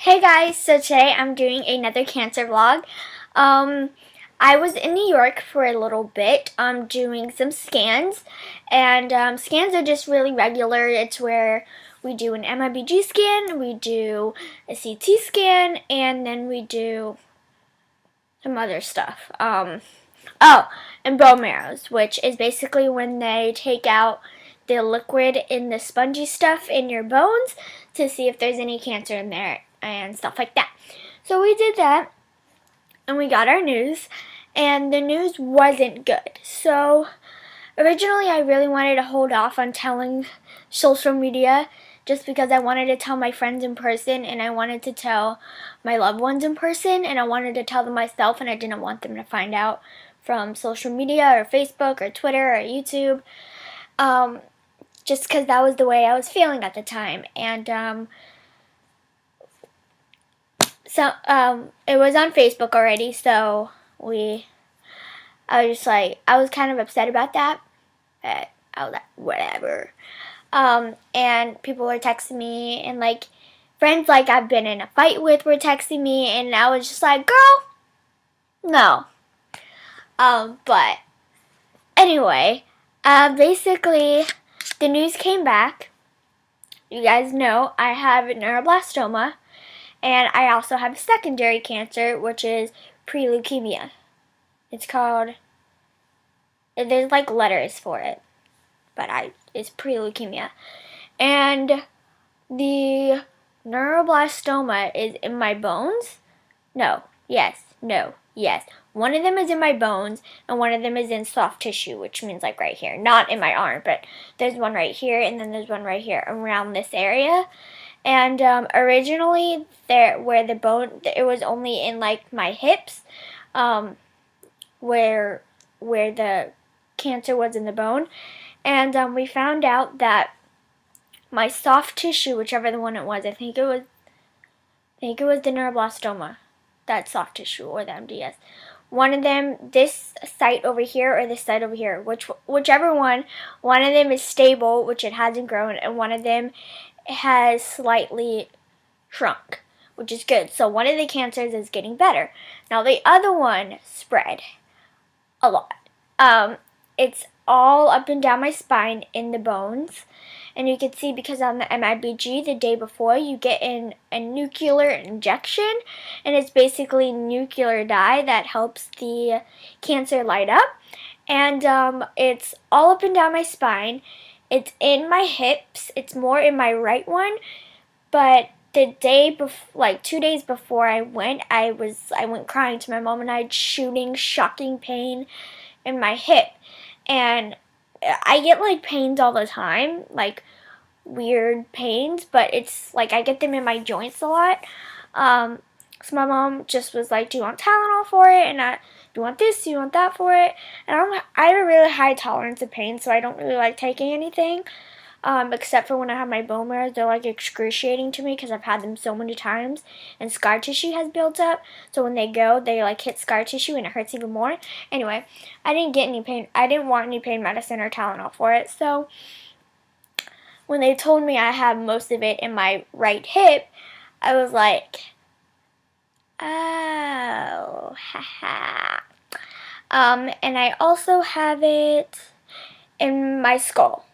Hey guys, so today I'm doing another cancer vlog. I was in New York for a little bit doing some scans, and scans are just really regular. It's where we do an MIBG scan, we do a CT scan, and then we do some other stuff. And bone marrows, which is basically when they take out the liquid in the spongy stuff in your bones to see if there's any cancer in there and stuff like that. So we did that, and we got our news, and the news wasn't good. So originally I really wanted to hold off on telling social media just because I wanted to tell my friends in person, and I wanted to tell my loved ones in person, and I wanted to tell them myself, and I didn't want them to find out from social media or Facebook or Twitter or YouTube, just because that was the way I was feeling at the time. And it was on Facebook already, so I was kind of upset about that, but I was like, whatever. And people were texting me, and friends I've been in a fight with were texting me, and I was just like, girl, no. But anyway, basically, the news came back. You guys know I have neuroblastoma, and I also have secondary cancer, which is pre-leukemia. It's called, there's letters for it, but it's pre-leukemia. And the neuroblastoma is in my bones. Yes. One of them is in my bones, and one of them is in soft tissue, which means right here. Not in my arm, but there's one right here, and then there's one right here around this area. And originally, where the bone, it was only in my hips, where the cancer was in the bone. And we found out that my soft tissue, whichever the one it was, I think it was the neuroblastoma, that soft tissue, or the MDS. One of them, this site over here or this site over here, whichever one of them is stable, which it hasn't grown, and one of them has slightly shrunk, which is good. So one of the cancers is getting better. Now the other one spread a lot. It's all up and down my spine in the bones. And you can see, because on the MIBG the day before, you get a nuclear injection, and it's basically nuclear dye that helps the cancer light up. And it's all up and down my spine. It's in my hips. It's more in my right one. But the day before, 2 days before I went crying to my mom, and I had shocking pain in my hip. And I get pains all the time, weird pains, but it's I get them in my joints a lot. So my mom just was like, do you want Tylenol for it? And do you want this? Do you want that for it? And I have a really high tolerance of pain, so I don't really like taking anything, except for when I have my bone marrows. They're excruciating to me because I've had them so many times, and scar tissue has built up. So when they go, they hit scar tissue, and it hurts even more. Anyway, I didn't get any pain. I didn't want any pain medicine or Tylenol for it. So when they told me I have most of it in my right hip, I was like, oh, haha. And I also have it in my skull.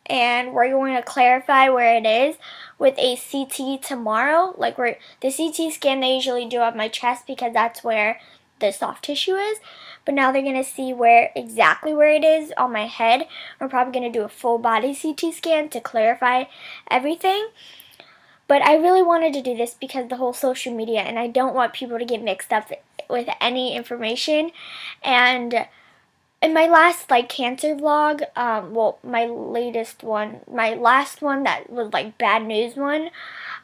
And we're going to clarify where it is with a CT tomorrow. The CT scan they usually do on my chest, because that's where the soft tissue is. But now they're going to see exactly where it is on my head. We're probably going to do a full body CT scan to clarify everything. But I really wanted to do this because the whole social media, and I don't want people to get mixed up with any information. And in my last cancer vlog, my last one that was bad news one,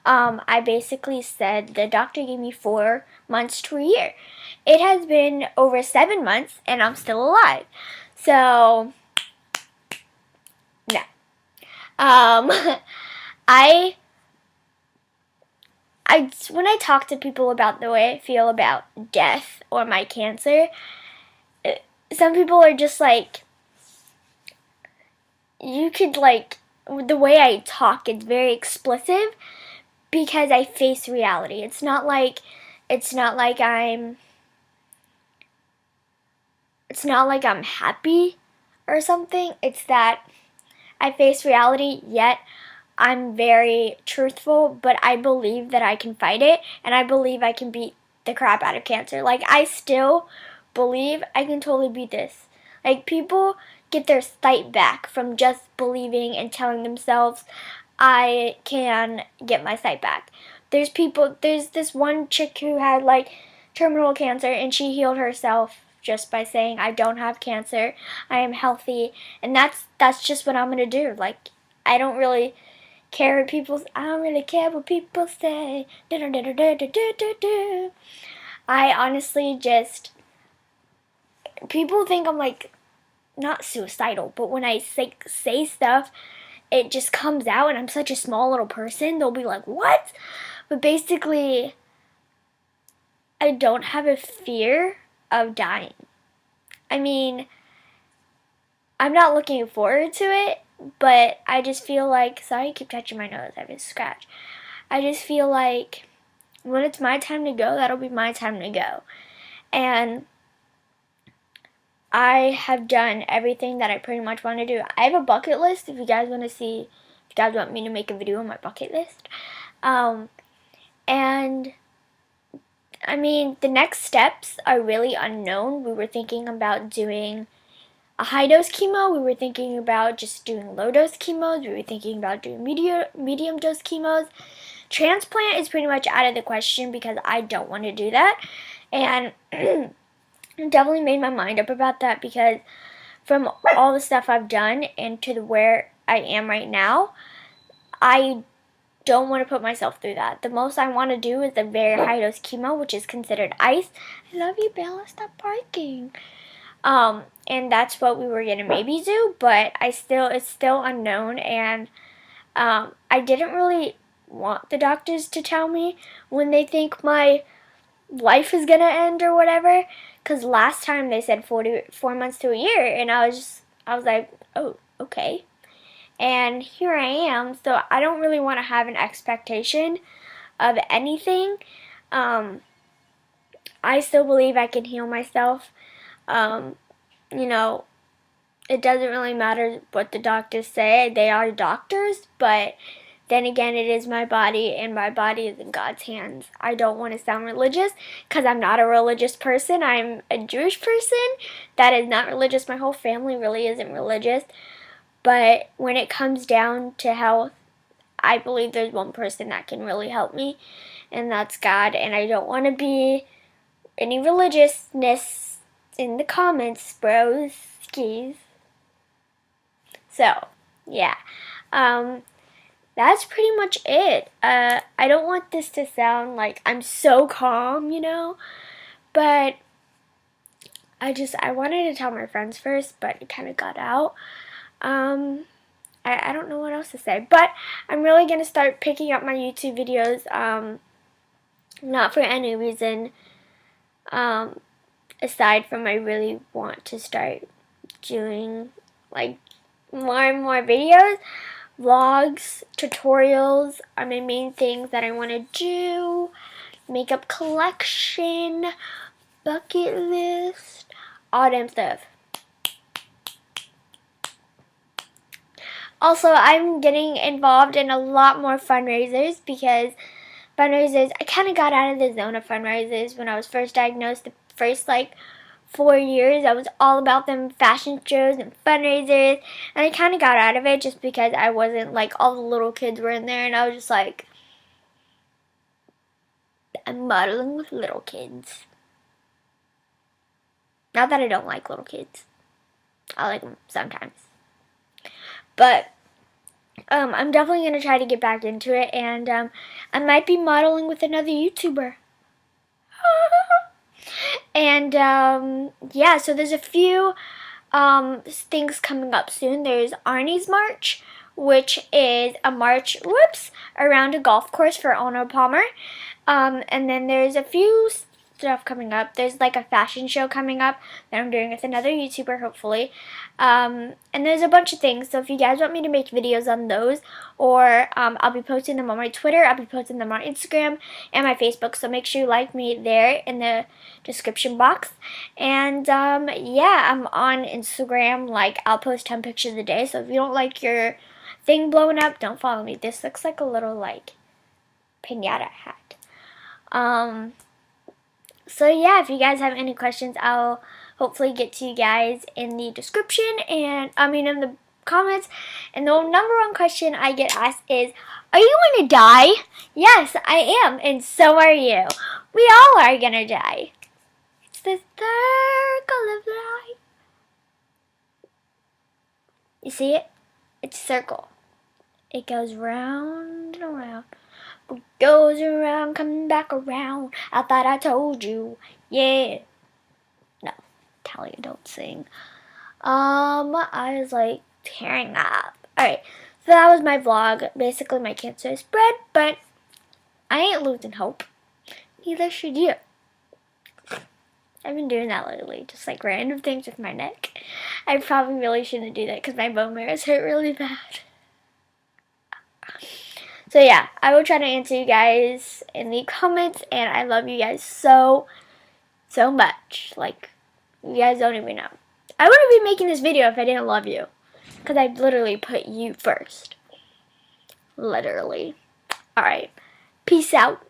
I basically said the doctor gave me 4 months to a year. It has been over 7 months, and I'm still alive. So, no. When I talk to people about the way I feel about death or my cancer, some people are just you could the way I talk, it's very explicit, because I face reality. It's not like I'm happy or something. It's that I face reality, yet I'm very truthful, but I believe that I can fight it, and I believe I can beat the crap out of cancer. Like, I still believe I can totally beat this. Like, people get their sight back from just believing and telling themselves, I can get my sight back. There's this one chick who had, like, terminal cancer, and she healed herself just by saying, I don't have cancer, I am healthy, and that's just what I'm gonna do. Like, I don't really care what people say. I honestly just, people think I'm like, not suicidal, but when I say stuff, it just comes out, and I'm such a small little person, they'll be like, what? But basically, I don't have a fear of dying. I mean, I'm not looking forward to it, but I just feel like, sorry I keep touching my nose, I have a scratch. I just feel like when it's my time to go, that'll be my time to go. And I have done everything that I pretty much want to do. I have a bucket list if you guys want to see, if you guys want me to make a video on my bucket list. And I mean, the next steps are really unknown. We were thinking about doing a high dose chemo. We were thinking about just doing low dose chemos. We were thinking about doing medium dose chemos. Transplant is pretty much out of the question because I don't want to do that. And I definitely made my mind up about that because from all the stuff I've done and to where I am right now, I don't want to put myself through that. The most I want to do is a very high dose chemo, which is considered ice. I love you, Bella. Stop barking. And that's what we were gonna maybe do, but it's still unknown, and I didn't really want the doctors to tell me when they think my life is gonna end or whatever, because last time they said 4 months to a year, and I was like, oh, okay. And here I am, so I don't really want to have an expectation of anything. I still believe I can heal myself. You know, it doesn't really matter what the doctors say. They are doctors, but then again, it is my body, and my body is in God's hands. I don't want to sound religious, because I'm not a religious person. I'm a Jewish person that is not religious. My whole family really isn't religious. But when it comes down to health, I believe there's one person that can really help me, and that's God. And I don't want to be any religiousness in the comments, bros, skis. So, yeah. That's pretty much it. I don't want this to sound like I'm so calm, you know, but I wanted to tell my friends first, but it kind of got out. I don't know what else to say, but I'm really going to start picking up my YouTube videos, not for any reason, aside from I really want to start doing, like, more and more videos. Vlogs, tutorials are my main things that I want to do. Makeup collection, bucket list, all damn stuff. Also, I'm getting involved in a lot more fundraisers because I kind of got out of the zone of fundraisers when I was first diagnosed. The first, 4 years, I was all about them fashion shows and fundraisers, and I kind of got out of it just because I wasn't, all the little kids were in there, and I was just like, I'm modeling with little kids. Not that I don't like little kids. I like them sometimes. But I'm definitely going to try to get back into it, and I might be modeling with another YouTuber. And yeah, so there's a few things coming up soon. There's Arnie's March, which is a march, around a golf course for Arnold Palmer. And then there's a few stuff coming up. There's like a fashion show coming up that I'm doing with another YouTuber, hopefully. And there's a bunch of things. So if you guys want me to make videos on those, or I'll be posting them on my Twitter, I'll be posting them on Instagram and my Facebook. So make sure you like me there in the description box. And yeah, I'm on Instagram. Like, I'll post 10 pictures a day. So if you don't like your thing blowing up, don't follow me. This looks like a little like piñata hat. So yeah, if you guys have any questions, I'll hopefully get to you guys in the description, and in the comments. And the number one question I get asked is, are you going to die? Yes, I am, and so are you. We all are gonna die. It's the circle of life. You see it? It's a circle. It goes round and around. What goes around, coming back around. I thought I told you. Yeah. No, Talia, don't sing. I was like tearing up. Alright, so that was my vlog. Basically, my cancer is spread, but I ain't losing hope. Neither should you. I've been doing that lately, just like random things with my neck. I probably really shouldn't do that because my bone marrows hurt really bad. So yeah, I will try to answer you guys in the comments, and I love you guys so much. Like, you guys don't even know. I wouldn't be making this video if I didn't love you, because I literally put you first. Literally. Alright, peace out.